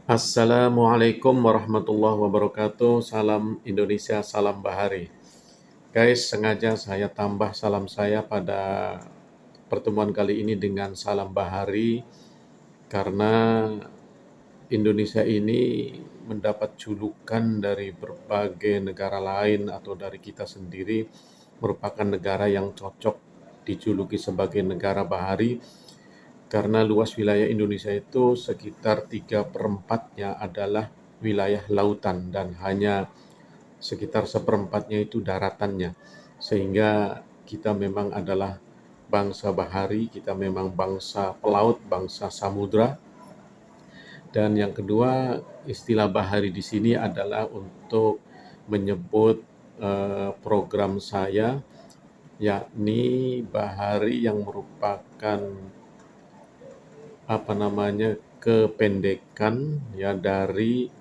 Assalamualaikum warahmatullahi wabarakatuh. Salam Indonesia, salam Bahari. Guys, sengaja saya tambah salam saya pada pertemuan kali ini dengan salam Bahari karena Indonesia ini mendapat julukan dari berbagai negara lain atau dari kita sendiri merupakan negara yang cocok dijuluki sebagai negara bahari karena luas wilayah Indonesia itu sekitar 3/4-nya adalah wilayah lautan dan hanya sekitar seperempatnya itu daratannya. Sehingga kita memang adalah bangsa bahari, kita memang bangsa pelaut, bangsa samudra. Dan yang kedua, istilah bahari di sini adalah untuk menyebut program saya, yakni bahari yang merupakan kependekan ya dari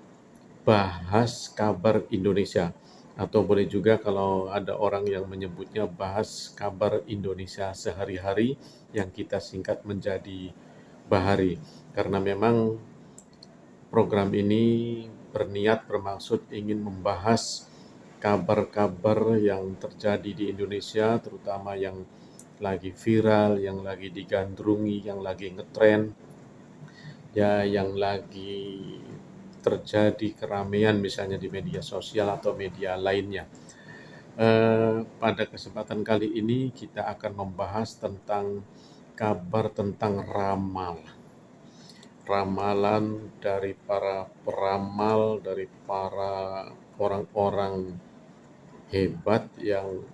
bahas kabar Indonesia, atau boleh juga kalau ada orang yang menyebutnya bahas kabar Indonesia sehari-hari yang kita singkat menjadi bahari. Karena memang program ini bermaksud ingin membahas kabar-kabar yang terjadi di Indonesia, terutama yang lagi viral, yang lagi digandrungi, yang lagi ngetren, ya yang lagi terjadi keramaian misalnya di media sosial atau media lainnya. Pada kesempatan kali ini kita akan membahas tentang kabar tentang ramalan dari para peramal, dari para orang-orang hebat yang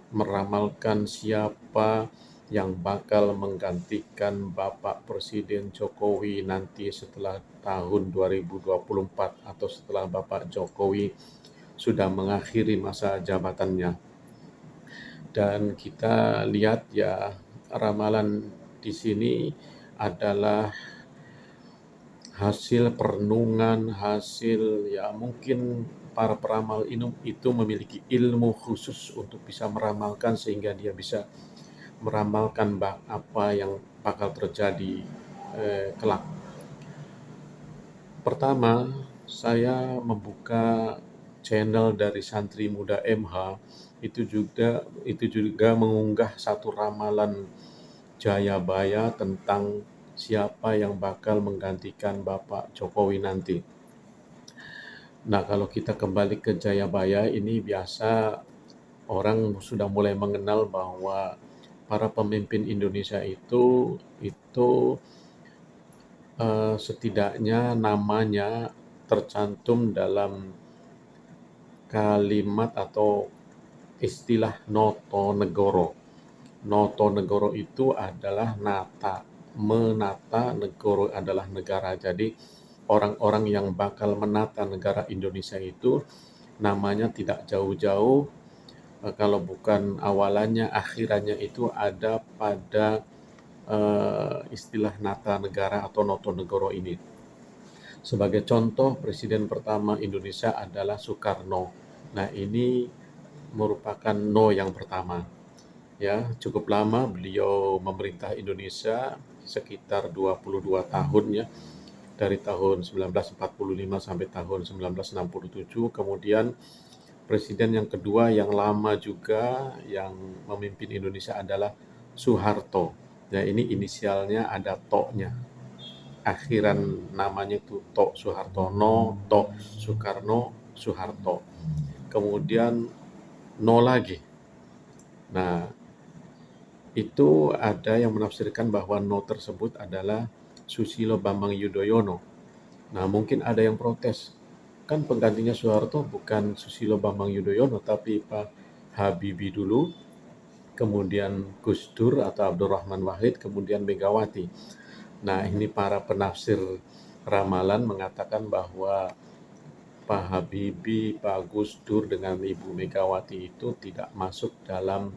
meramalkan siapa yang bakal menggantikan Bapak Presiden Jokowi nanti setelah tahun 2024 atau setelah Bapak Jokowi sudah mengakhiri masa jabatannya. Dan kita lihat ya, ramalan di sini adalah hasil perenungan, hasil ya mungkin para peramal itu memiliki ilmu khusus untuk bisa meramalkan sehingga dia bisa meramalkan apa yang bakal terjadi kelak. Pertama, saya membuka channel dari Santri Muda MH itu juga mengunggah satu ramalan Jayabaya tentang siapa yang bakal menggantikan Bapak Jokowi nanti. Nah, kalau kita kembali ke Jayabaya ini biasa orang sudah mulai mengenal bahwa para pemimpin Indonesia itu setidaknya namanya tercantum dalam kalimat atau istilah Noto Negoro. Noto Negoro itu adalah menata, negoro adalah negara. Jadi orang-orang yang bakal menata negara Indonesia itu namanya tidak jauh-jauh, kalau bukan awalannya, akhirannya itu ada pada istilah nata negara atau Noto Negoro ini. Sebagai contoh, presiden pertama Indonesia adalah Soekarno. Nah, ini merupakan No yang pertama. Ya, cukup lama beliau memerintah Indonesia, sekitar 22 tahun ya, dari tahun 1945 sampai tahun 1967. Kemudian presiden yang kedua yang lama juga yang memimpin Indonesia adalah Soeharto. Ya, ini inisialnya ada To-nya. Akhiran namanya itu To Soehartono, To Soekarno, Soeharto. Kemudian No lagi. Nah, itu ada yang menafsirkan bahwa No tersebut adalah Susilo Bambang Yudhoyono. Nah, mungkin ada yang protes. Kan penggantinya Soeharto bukan Susilo Bambang Yudhoyono, tapi Pak Habibie dulu, kemudian Gus Dur atau Abdurrahman Wahid, kemudian Megawati. Nah, ini para penafsir ramalan mengatakan bahwa Pak Habibie, Pak Gus Dur dengan Ibu Megawati itu tidak masuk dalam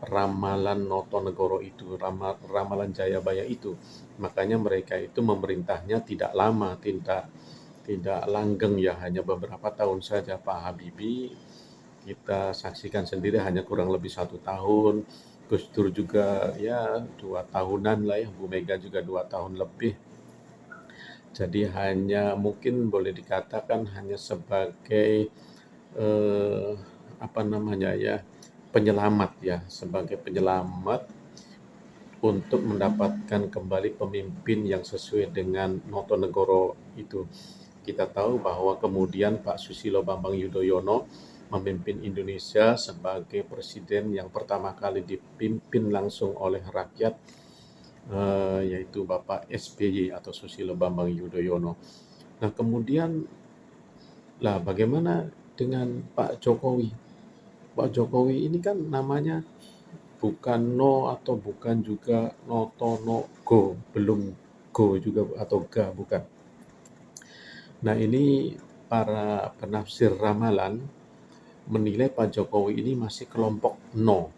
ramalan Noto Negoro itu, ramalan Jayabaya itu. Makanya mereka itu memerintahnya tidak lama, tidak langgeng ya, hanya beberapa tahun saja. Pak Habibie kita saksikan sendiri hanya kurang lebih 1 tahun. Gus Dur juga ya 2 tahunan lah ya, Bu Mega juga 2 tahun lebih. Jadi hanya mungkin boleh dikatakan hanya sebagai, eee, apa namanya ya, penyelamat ya, sebagai penyelamat untuk mendapatkan kembali pemimpin yang sesuai dengan Notonegoro itu. Kita tahu bahwa kemudian Pak Susilo Bambang Yudhoyono memimpin Indonesia sebagai presiden yang pertama kali dipimpin langsung oleh rakyat, yaitu Bapak SBY atau Susilo Bambang Yudhoyono. Nah, kemudian lah bagaimana dengan Pak Jokowi? Pak Jokowi ini kan namanya bukan No atau bukan juga Noto No Go, belum Go juga atau Ga, bukan. Nah, ini para penafsir ramalan menilai Pak Jokowi ini masih kelompok No,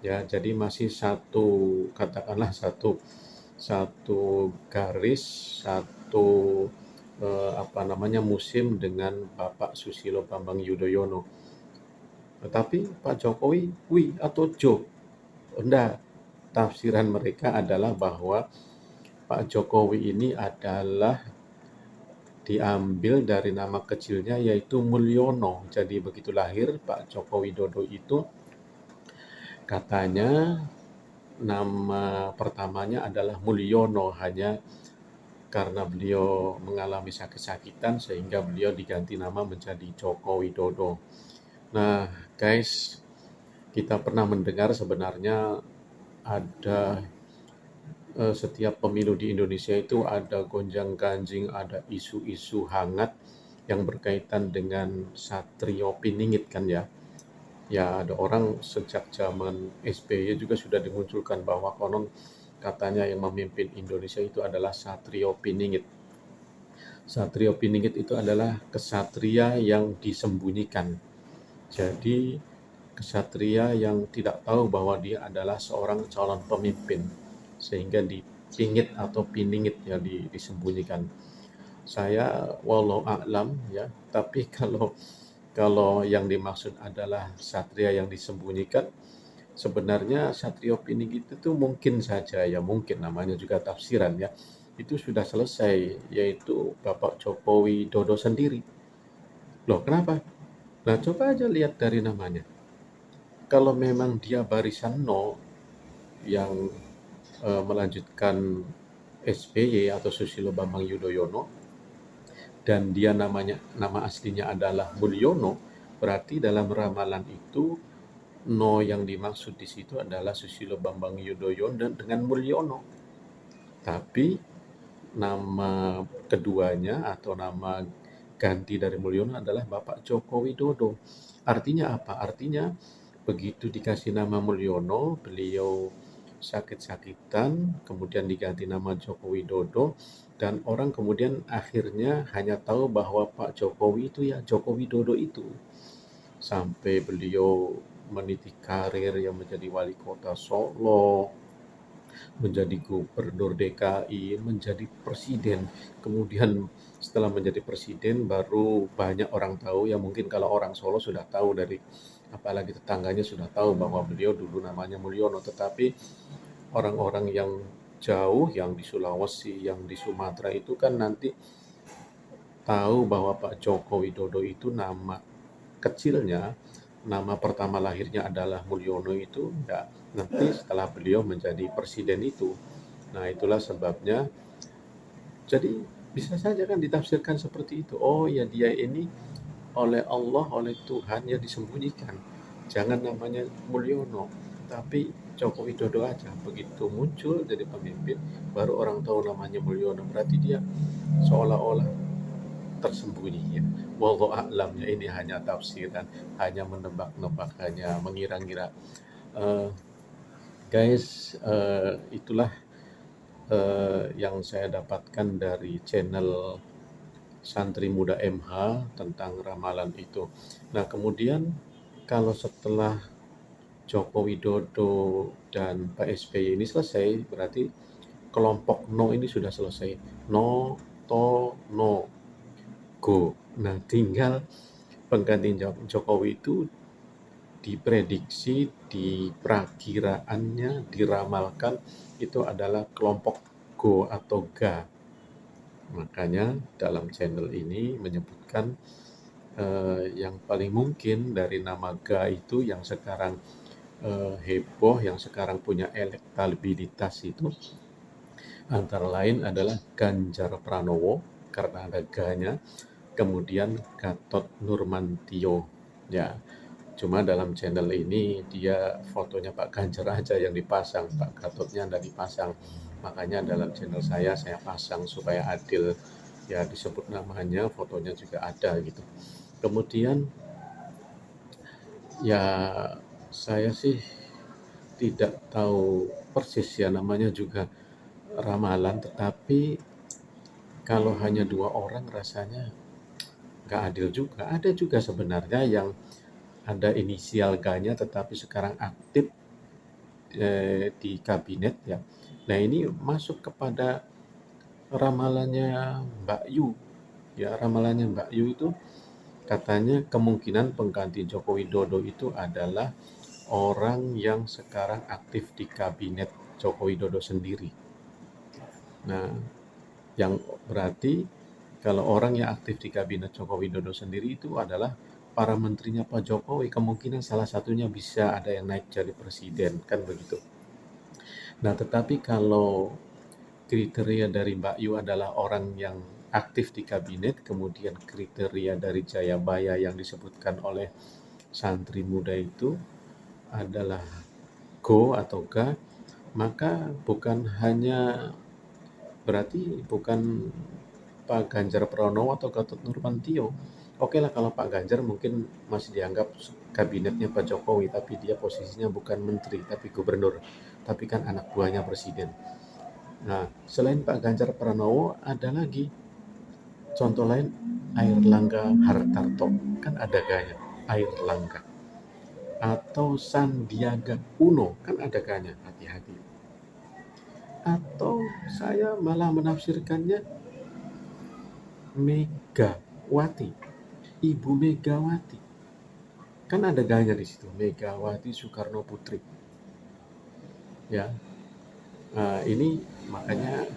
ya. Jadi masih satu, katakanlah satu satu garis, satu apa namanya musim dengan Bapak Susilo Bambang Yudhoyono. Tetapi Pak Jokowi Wi atau Jo, enggak. Tafsiran mereka adalah bahwa Pak Jokowi ini adalah diambil dari nama kecilnya yaitu Mulyono. Jadi begitu lahir Pak Joko Widodo itu katanya nama pertamanya adalah Mulyono, hanya karena beliau mengalami sakit-sakitan sehingga beliau diganti nama menjadi Joko Widodo. Nah, guys, kita pernah mendengar sebenarnya ada setiap pemilu di Indonesia itu ada gonjang-ganjing, ada isu-isu hangat yang berkaitan dengan Satrio Piningit kan ya. Ya, ada orang sejak zaman SBY juga sudah dimunculkan bahwa konon katanya yang memimpin Indonesia itu adalah Satrio Piningit. Satrio Piningit itu adalah kesatria yang disembunyikan. Jadi, kesatria yang tidak tahu bahwa dia adalah seorang calon pemimpin, sehingga dipingit atau piningit ya, disembunyikan. Saya walau a'lam ya, tapi kalau yang dimaksud adalah satria yang disembunyikan, sebenarnya Satrio Piningit itu mungkin saja ya, mungkin namanya juga tafsiran ya, itu sudah selesai, yaitu Bapak Jokowi Dodo sendiri. Loh, kenapa? Nah, coba aja lihat dari namanya. Kalau memang dia barisan No yang melanjutkan SBY atau Susilo Bambang Yudhoyono, dan dia nama aslinya adalah Mulyono, berarti dalam ramalan itu No yang dimaksud di situ adalah Susilo Bambang Yudhoyono dan dengan Mulyono. Tapi nama keduanya atau nama ganti dari Mulyono adalah Bapak Joko Widodo. Artinya apa? Artinya begitu dikasih nama Mulyono, beliau sakit-sakitan, kemudian diganti nama Joko Widodo, dan orang kemudian akhirnya hanya tahu bahwa Pak Jokowi itu ya Joko Widodo itu. Sampai beliau meniti karir yang menjadi wali kota Solo, menjadi gubernur DKI, menjadi presiden. Kemudian setelah menjadi presiden baru banyak orang tahu, ya mungkin kalau orang Solo sudah tahu dari, apalagi tetangganya sudah tahu bahwa beliau dulu namanya Mulyono, tetapi orang-orang yang jauh, yang di Sulawesi, yang di Sumatera itu kan nanti tahu bahwa Pak Joko Widodo itu nama kecilnya, nama pertama lahirnya adalah Mulyono itu, ya nanti setelah beliau menjadi presiden itu. Nah, itulah sebabnya. Jadi bisa saja kan ditafsirkan seperti itu. Oh ya, dia ini oleh Allah, oleh Tuhan ya disembunyikan. Jangan namanya Mulyono, tapi Joko Widodo aja. Begitu muncul jadi pemimpin, baru orang tahu namanya Mulyono. Berarti dia seolah-olah tersembunyi ya. Wallahu a'lam ya, ini hanya tafsiran, hanya menebak-nebak, hanya mengira-ngira. Eh, guys, itulah yang saya dapatkan dari channel Santri Muda MH tentang ramalan itu. Nah, kemudian kalau setelah Joko Widodo dan Pak SBY ini selesai, berarti kelompok No ini sudah selesai. No, To, No, Go. Nah, tinggal pengganti Jokowi itu diprediksi, diperakiraannya, diramalkan itu adalah kelompok Go atau Ga. Makanya dalam channel ini menyebutkan yang paling mungkin dari nama Ga itu yang sekarang heboh, yang sekarang punya elektabilitas itu antara lain adalah Ganjar Pranowo karena ada Ga-nya, kemudian Gatot Nurmantio. Ya, cuma dalam channel ini dia fotonya Pak Ganjar aja yang dipasang, Pak Gatotnya nggak dipasang. Makanya dalam channel saya pasang supaya adil, ya disebut namanya, fotonya juga ada gitu. Kemudian ya saya sih tidak tahu persis ya, namanya juga ramalan, tetapi kalau hanya 2 orang rasanya nggak adil juga. Ada juga sebenarnya yang ada inisial G-nya tetapi sekarang aktif di kabinet ya. Nah ini masuk kepada ramalannya Mbak Yu. Ya, ramalannya Mbak Yu itu katanya kemungkinan pengganti Joko Widodo itu adalah orang yang sekarang aktif di kabinet Joko Widodo sendiri. Nah, yang berarti kalau orang yang aktif di kabinet Joko Widodo sendiri itu adalah para menterinya Pak Jokowi, kemungkinan salah satunya bisa ada yang naik jadi presiden, kan begitu. Nah, tetapi kalau kriteria dari Mbak Yu adalah orang yang aktif di kabinet, kemudian kriteria dari Jayabaya yang disebutkan oleh santri muda itu adalah go atau ga, maka berarti bukan Pak Ganjar Pranowo atau Gatot Nurmantio. Oke lah kalau Pak Ganjar mungkin masih dianggap kabinetnya Pak Jokowi, tapi dia posisinya bukan menteri, tapi gubernur. Tapi kan anak buahnya presiden. Nah, selain Pak Ganjar Pranowo, ada lagi contoh lain, Airlangga Hartarto. Kan ada gaya, Airlangga. Atau Sandiaga Uno, kan ada gaya, hati-hati. Atau saya malah menafsirkannya Megawati, Ibu Megawati. Kan ada gaya di situ, Megawati Soekarno Putri. Ya, ini makanya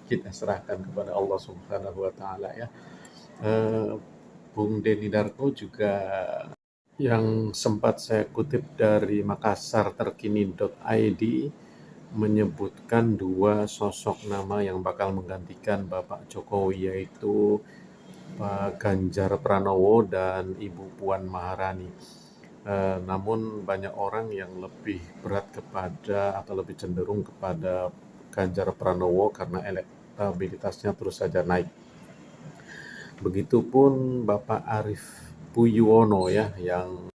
kita serahkan kepada Allah Subhanahu wa taala ya. Bung Denny Darko juga yang sempat saya kutip dari makassarterkini.id menyebutkan 2 sosok nama yang bakal menggantikan Bapak Jokowi, yaitu Pak Ganjar Pranowo dan Ibu Puan Maharani. Namun banyak orang yang lebih berat kepada atau lebih cenderung kepada Ganjar Pranowo karena elektabilitasnya terus saja naik. Begitupun Bapak Arief Puyono ya, yang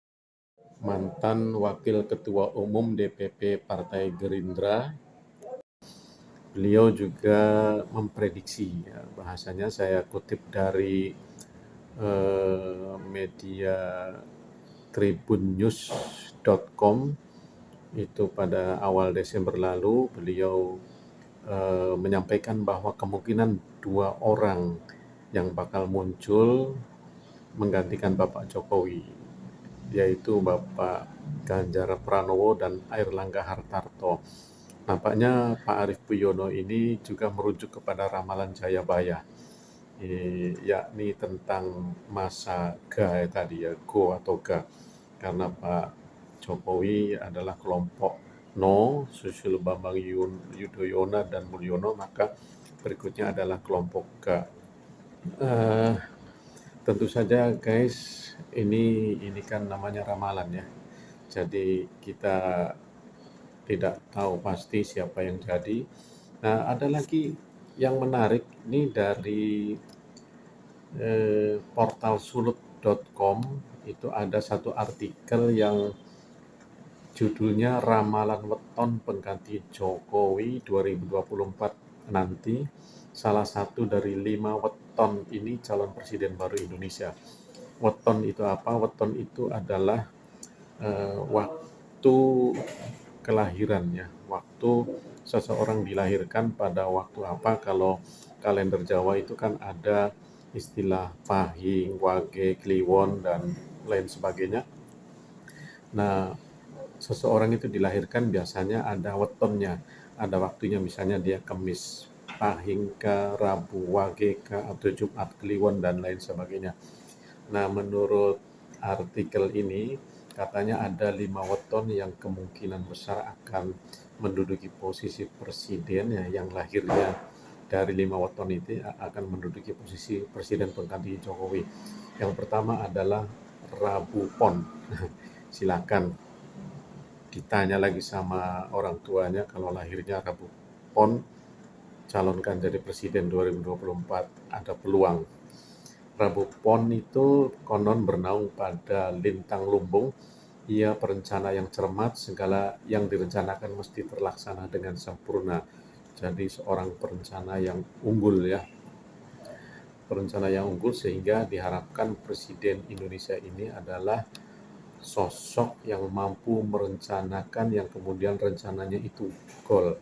mantan Wakil Ketua Umum DPP Partai Gerindra. Beliau juga memprediksi, ya, bahasanya saya kutip dari media tribunnews.com, itu pada awal Desember lalu beliau menyampaikan bahwa kemungkinan 2 orang yang bakal muncul menggantikan Bapak Jokowi, yaitu Bapak Ganjar Pranowo dan Airlangga Hartarto. Nampaknya Pak Arief Puyono ini juga merujuk kepada ramalan Jayabaya, yakni tentang masa Ga tadi ya, Go atau Ga. Karena Pak Jokowi adalah kelompok No, Susilo Bambang Yudhoyono dan Mulyono, maka berikutnya adalah kelompok Ga. Tentu saja guys, ini kan namanya ramalan ya. Jadi kita tidak tahu pasti siapa yang jadi. Nah, ada lagi yang menarik ini dari portal sulut.com, itu ada satu artikel yang judulnya Ramalan Weton Pengganti Jokowi 2024 nanti. Salah satu dari 5 weton ini calon presiden baru Indonesia. Weton itu apa? Weton itu adalah waktu kelahiran ya, waktu seseorang dilahirkan pada waktu apa. Kalau kalender Jawa itu kan ada istilah Pahing, Wage, Kliwon, dan lain sebagainya. Nah, seseorang itu dilahirkan biasanya ada wetonnya, ada waktunya, misalnya dia Kamis. Pahing kah, Rabu Wage kah, atau Jumat Kliwon dan lain sebagainya. Nah, menurut artikel ini katanya ada 5 weton yang kemungkinan besar akan menduduki posisi presiden ya, yang lahirnya dari 5 weton itu akan menduduki posisi presiden pengganti Jokowi. Yang pertama adalah Rabu Pon. Silakan ditanya lagi sama orang tuanya kalau lahirnya Rabu Pon, calonkan jadi presiden 2024, ada peluang. Rabu Pon itu konon bernaung pada lintang lumbung. Ia perencana yang cermat, segala yang direncanakan mesti terlaksana dengan sempurna. Jadi seorang perencana yang unggul ya. Perencana yang unggul sehingga diharapkan presiden Indonesia ini adalah sosok yang mampu merencanakan yang kemudian rencananya itu gol.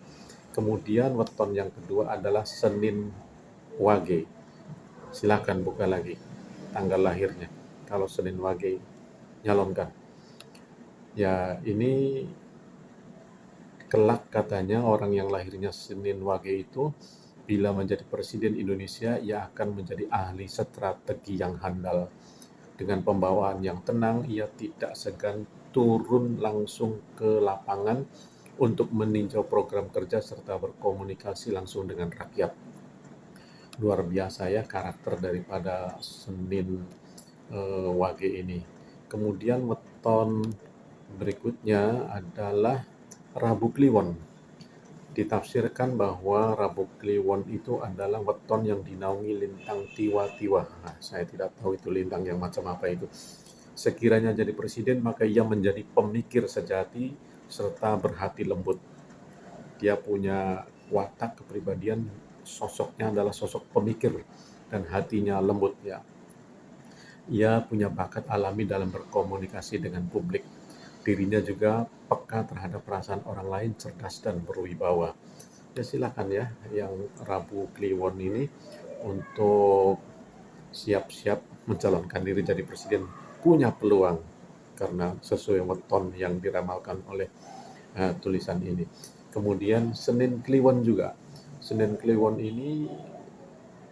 Kemudian weton yang kedua adalah Senin Wage. Silakan buka lagi tanggal lahirnya. Kalau Senin Wage nyalonkan. Ya, ini kelak katanya orang yang lahirnya Senin Wage itu bila menjadi presiden Indonesia, ia akan menjadi ahli strategi yang handal. Dengan pembawaan yang tenang, ia tidak segan turun langsung ke lapangan untuk meninjau program kerja serta berkomunikasi langsung dengan rakyat. Luar biasa ya karakter daripada Senin Wage ini. Kemudian weton berikutnya adalah Rabu Kliwon. Ditafsirkan bahwa Rabu Kliwon itu adalah weton yang dinaungi lintang tiwa-tiwa. Nah, saya tidak tahu itu lintang yang macam apa itu. Sekiranya jadi presiden, maka ia menjadi pemikir sejati serta berhati lembut. Dia punya watak kepribadian, sosoknya adalah sosok pemikir dan hatinya lembut ya. Ia punya bakat alami dalam berkomunikasi dengan publik. Dirinya juga peka terhadap perasaan orang lain, cerdas dan berwibawa. Ya silakan ya, yang Rabu Kliwon ini untuk siap-siap mencalonkan diri jadi presiden, punya peluang karena sesuai weton yang diramalkan oleh tulisan ini. Kemudian Senin Kliwon juga. Senin Kliwon ini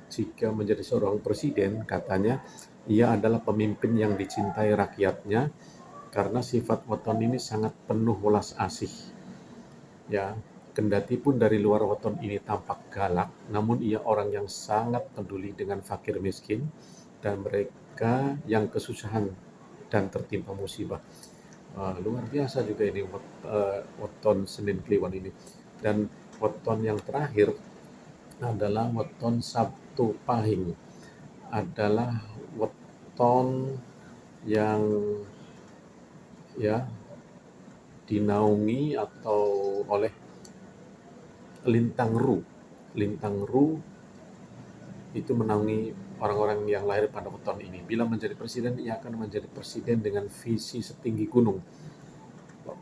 jika menjadi seorang presiden, katanya ia adalah pemimpin yang dicintai rakyatnya karena sifat weton ini sangat penuh welas asih. Ya, kendati pun dari luar weton ini tampak galak, namun ia orang yang sangat peduli dengan fakir miskin dan mereka yang kesusahan dan tertimpa musibah. Luar biasa juga ini weton Senin Kliwon ini. Dan weton yang terakhir adalah weton Sabtu Pahing. Adalah weton yang ya dinaungi atau oleh Lintang Ru. Lintang Ru itu menaungi orang-orang yang lahir pada weton ini. Bila menjadi presiden, ia akan menjadi presiden dengan visi setinggi gunung.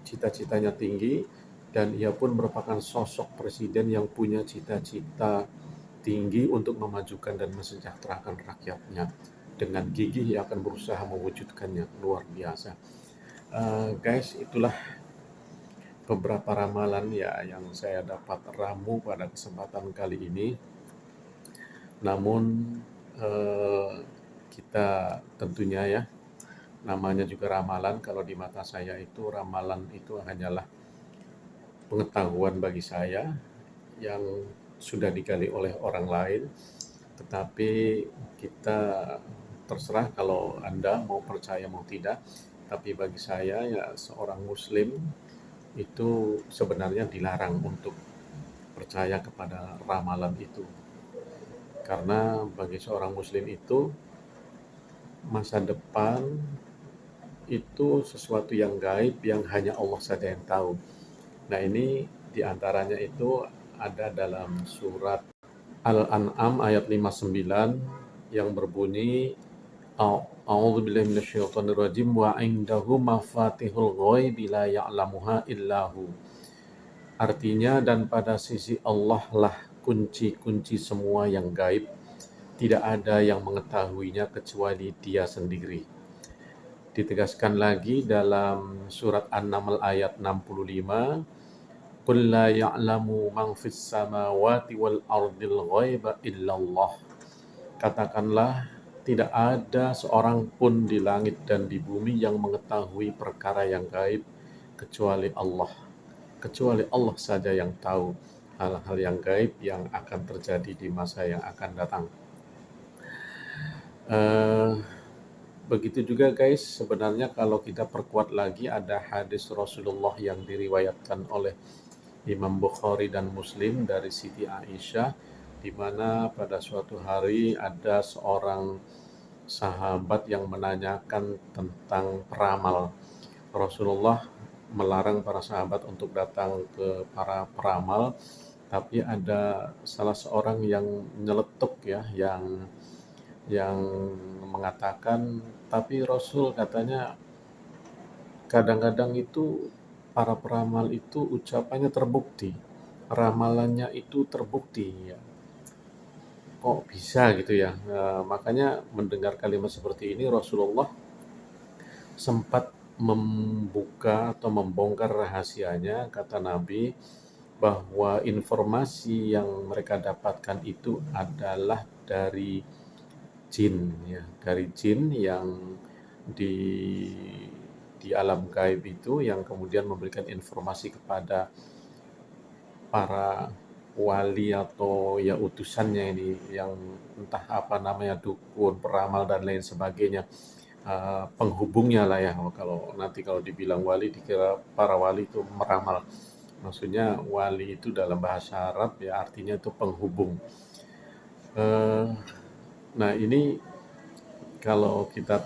Cita-citanya tinggi dan ia pun merupakan sosok presiden yang punya cita-cita tinggi untuk memajukan dan mensejahterakan rakyatnya. Dengan gigih ia akan berusaha mewujudkannya. Luar biasa. Guys, itulah beberapa ramalan ya yang saya dapat ramu pada kesempatan kali ini. Namun kita tentunya ya, namanya juga ramalan. Kalau di mata saya itu ramalan itu hanyalah pengetahuan bagi saya yang sudah digali oleh orang lain. Tetapi kita terserah kalau Anda mau percaya mau tidak. Tapi bagi saya ya seorang muslim itu sebenarnya dilarang untuk percaya kepada ramalan itu. Karena bagi seorang muslim itu masa depan itu sesuatu yang gaib yang hanya Allah saja yang tahu. Nah, ini diantaranya itu ada dalam surat Al-An'am ayat 59 yang berbunyi A'udzubillahi minasyaitonirrajim wa indahu mafatihul ghaibi la ya'lamuha illahu. Artinya, dan pada sisi Allah lah kunci-kunci semua yang gaib, tidak ada yang mengetahuinya kecuali Dia sendiri. Ditegaskan lagi dalam surat An-Naml ayat 65, Qul la ya'lamu man fis samawati wal ardil ghaiba illallah. Katakanlah, tidak ada seorang pun di langit dan di bumi yang mengetahui perkara yang gaib kecuali Allah. Kecuali Allah saja yang tahu hal-hal yang gaib yang akan terjadi di masa yang akan datang. Eh, Begitu juga guys, sebenarnya kalau kita perkuat lagi ada hadis Rasulullah yang diriwayatkan oleh Imam Bukhari dan Muslim dari Siti Aisyah, di mana pada suatu hari ada seorang sahabat yang menanyakan tentang peramal. Rasulullah melarang para sahabat untuk datang ke para peramal, tapi ada salah seorang yang nyeletuk ya, yang mengatakan, tapi Rasul katanya kadang-kadang itu para peramal itu ucapannya terbukti, ramalannya itu terbukti ya. Kok bisa gitu ya? Makanya mendengar kalimat seperti ini Rasulullah sempat membuka atau membongkar rahasianya, kata Nabi, bahwa informasi yang mereka dapatkan itu adalah dari jin ya, dari jin yang di di alam gaib itu, yang kemudian memberikan informasi kepada para wali atau ya utusannya ini, yang entah apa namanya, dukun, peramal dan lain sebagainya. Penghubungnya lah ya, kalau dibilang wali dikira para wali itu meramal. Maksudnya wali itu dalam bahasa Arab ya artinya itu penghubung. Eh, nah ini kalau kita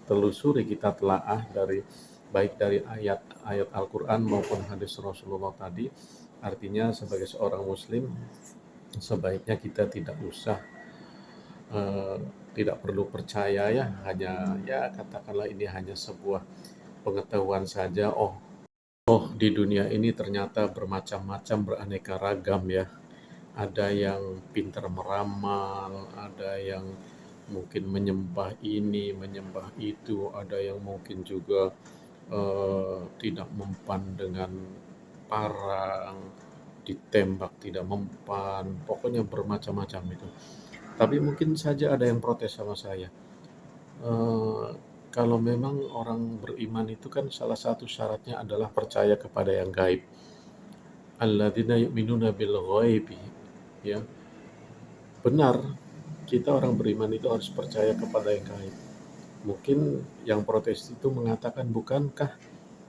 telusuri, kita telaah dari baik dari ayat-ayat Al-Quran maupun hadis Rasulullah tadi, artinya sebagai seorang Muslim sebaiknya kita tidak usah eh, tidak perlu percaya ya, hanya ya katakanlah ini hanya sebuah pengetahuan saja. Oh, di dunia ini ternyata bermacam-macam, beraneka ragam ya. Ada yang pintar meramal, ada yang mungkin menyembah ini, menyembah itu, ada yang mungkin juga tidak mempan dengan parang, ditembak tidak mempan, pokoknya bermacam-macam itu. Tapi mungkin saja ada yang protes sama saya. Eh, Kalau memang orang beriman itu kan salah satu syaratnya adalah percaya kepada yang gaib. Alladzina yu'minuna bil ghaibi. Ya, benar. Kita orang beriman itu harus percaya kepada yang gaib. Mungkin yang protes itu mengatakan, bukankah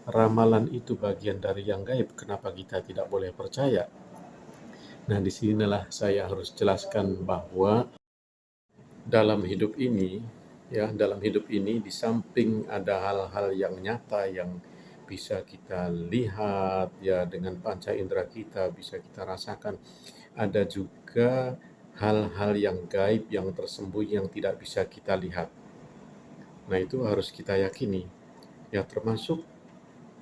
ramalan itu bagian dari yang gaib? Kenapa kita tidak boleh percaya? Nah, disinilah saya harus jelaskan bahwa dalam hidup ini di samping ada hal-hal yang nyata yang bisa kita lihat ya dengan panca indera kita, bisa kita rasakan, ada juga hal-hal yang gaib, yang tersembunyi, yang tidak bisa kita lihat. Nah, itu harus kita yakini. Ya, termasuk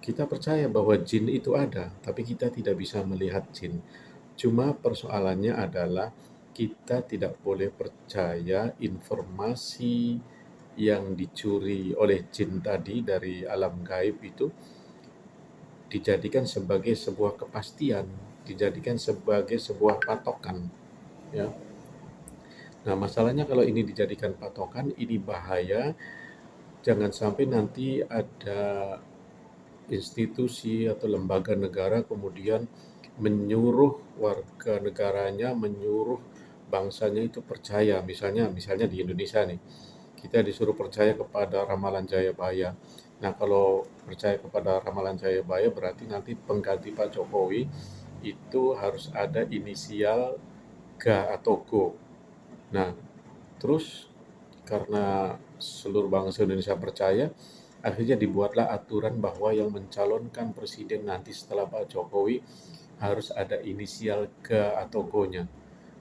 kita percaya bahwa jin itu ada, tapi kita tidak bisa melihat jin. Cuma persoalannya adalah kita tidak boleh percaya informasi yang dicuri oleh jin tadi dari alam gaib itu dijadikan sebagai sebuah kepastian, dijadikan sebagai sebuah patokan, ya. Nah, masalahnya kalau ini dijadikan patokan, ini bahaya. Jangan sampai nanti ada institusi atau lembaga negara kemudian menyuruh warga negaranya, menyuruh bangsanya itu percaya. Misalnya di Indonesia nih, kita disuruh percaya kepada ramalan Jayabaya. Nah, kalau percaya kepada ramalan Jayabaya berarti nanti pengganti Pak Jokowi itu harus ada inisial G atau Go. Nah, terus karena seluruh bangsa Indonesia percaya, akhirnya dibuatlah aturan bahwa yang mencalonkan presiden nanti setelah Pak Jokowi harus ada inisial G atau Go-nya.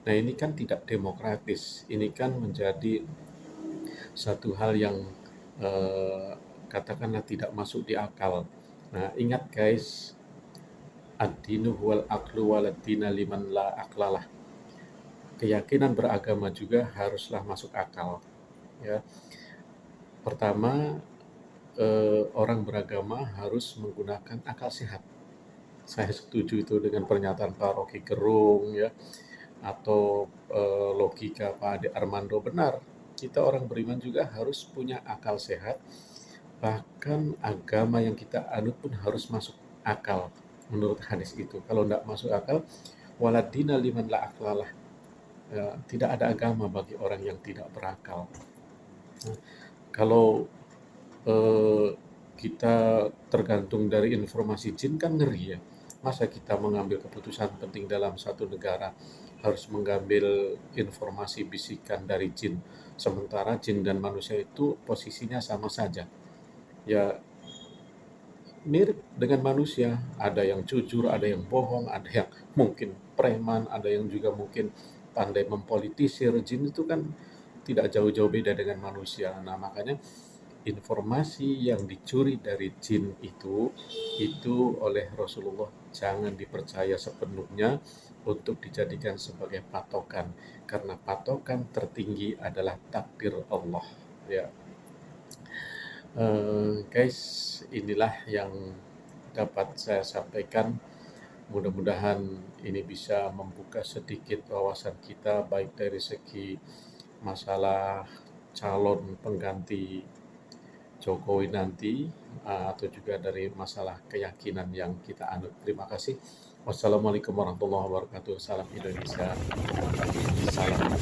Nah, ini kan tidak demokratis. Ini kan menjadi satu hal yang eh, katakanlah tidak masuk di akal. Nah, ingat guys, ad-dinu wal aqlu waladina liman la aklalah. Keyakinan beragama juga haruslah masuk akal. Ya, pertama, orang beragama harus menggunakan akal sehat. Saya setuju itu dengan pernyataan Pak Rocky Gerung ya, atau logika Pak Ade Armando. Benar, kita orang beriman juga harus punya akal sehat. Bahkan agama yang kita anut pun harus masuk akal menurut hadis itu. Kalau tidak masuk akal, waladina liman la aklalah. Tidak ada agama bagi orang yang tidak berakal. Nah, kalau eh, kita tergantung dari informasi jin kan ngeri ya. Masa kita mengambil keputusan penting dalam satu negara harus mengambil informasi bisikan dari jin, sementara jin dan manusia itu posisinya sama saja. Ya mirip dengan manusia, ada yang jujur, ada yang bohong, ada yang mungkin preman, ada yang juga mungkin pandai mempolitisir. Jin itu kan tidak jauh-jauh beda dengan manusia. Nah, makanya informasi yang dicuri dari jin itu oleh Rasulullah jangan dipercaya sepenuhnya untuk dijadikan sebagai patokan, karena patokan tertinggi adalah takdir Allah ya. Guys, inilah yang dapat saya sampaikan. Mudah-mudahan ini bisa membuka sedikit wawasan kita, baik dari segi masalah calon pengganti Jokowi nanti, atau juga dari masalah keyakinan yang kita anut. Terima kasih. Wassalamualaikum warahmatullahi wabarakatuh. Salam Indonesia. Salam.